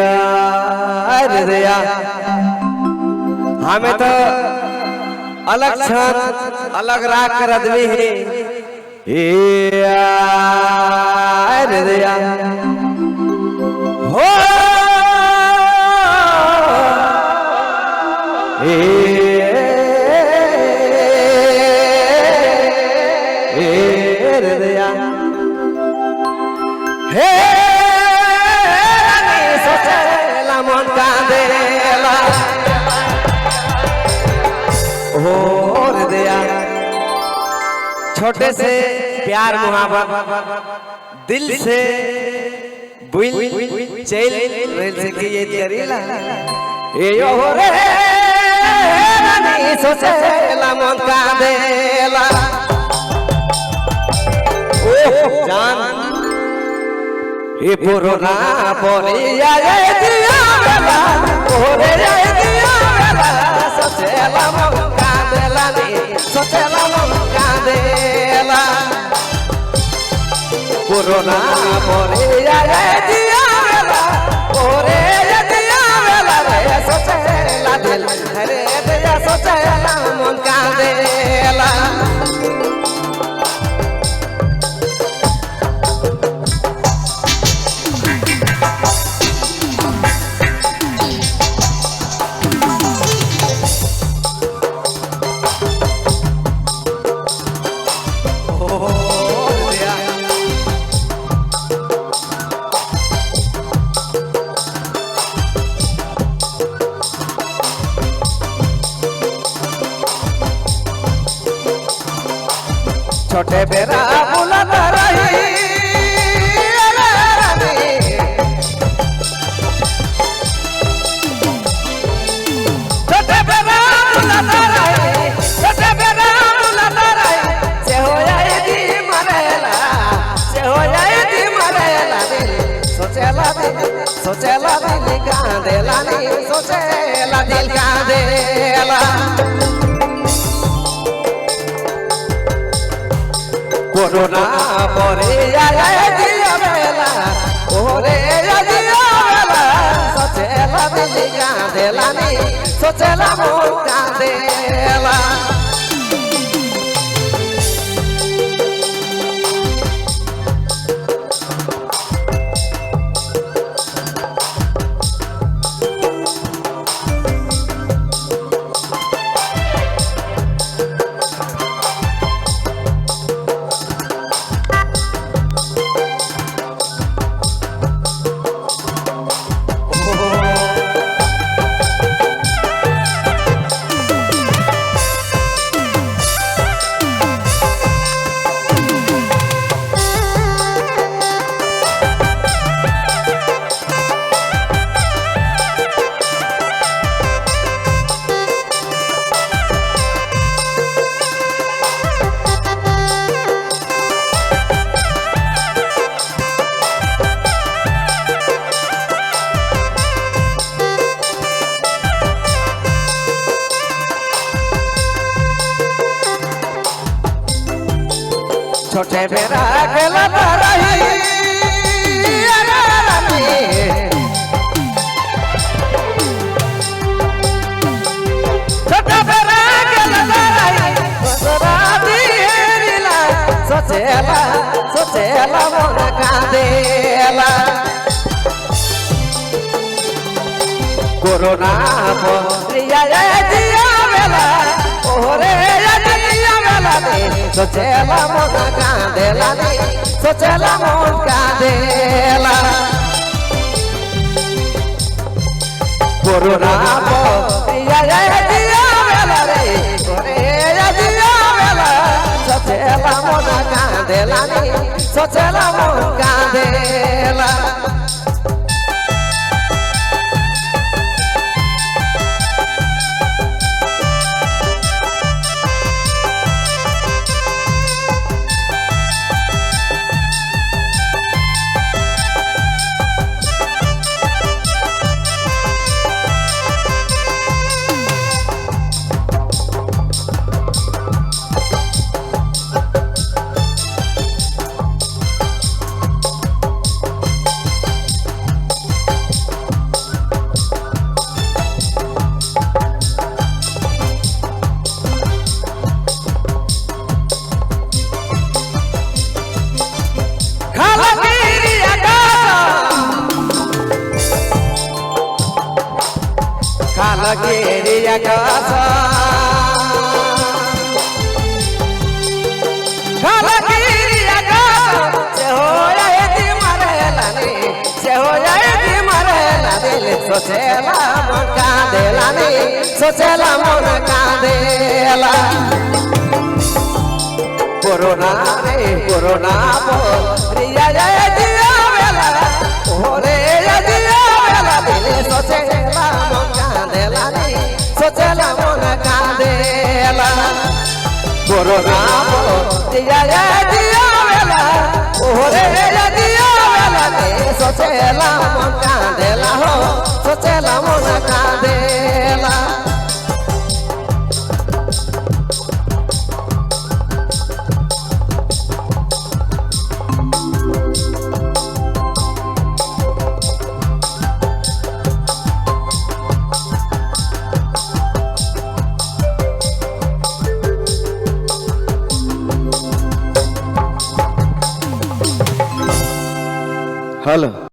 अरे दया हमें तो अलग छन अलग राग कर आदमी है। अरे दया हो अरे दया हे मन का देला और दया छोटे से प्यार मुहब्बत दिल से बुल चल रेल से की ये करीला ए हो रे रानी सोचेला मन का देला ओ जान ये पुराना बोलिया ये दिया बेला ओरे ये दिया बेला सोचेला मन का देला नी सोचेला मन का देला पुराना बोलिया ये दिया बेला ओरे ये दिया बेला रे सोचेला दिल रे दिया सोचेला मन का देला छोटे बेरा बुलाता रही छोटे बेरा बुलाता रही छोटे बेरा बुलाता रही से हो जाए दी मरेला से हो जाए दी मरेला दिल सोचेला दिल कांदेला नी सोचेला दिल कांदेला कोरोना परे आया दिया बेला ओरे दिया बेला सोचेला दिल कांदेला नी सोचेला मन कांदेला छोटे बेरा गेला रही छोटे बेरा गेला रही सोचेला सोचेला मन कांदेला कोरोना दिया दिया बेला ओरे दिया बेला सोचेला मन कांदेला नी सोचेला मन कांदेला कोरोना दिया दिया बेला रे ओरे दिया बेला सोचेला मन कांदेला नी सोचेला मन कांदेला खालगिरी आकाश खालगिरी आकाश से हो जाए दी मरेलानी से हो जाए दी मरेला दिल सोचेला मन कांदेलानी सोचेला मन कांदेला कोरोना रे कोरोना रिया जाए दिया वेला ओरे दिया वेला दिल सोचेला मन कांदेलानी सोचेला मन कांदेला कोरोना रिया जाए दिया वेला ओरे दिया वेला दिल सोचेला मन कांदेला हो सोचेला मन कांदेला हेलो।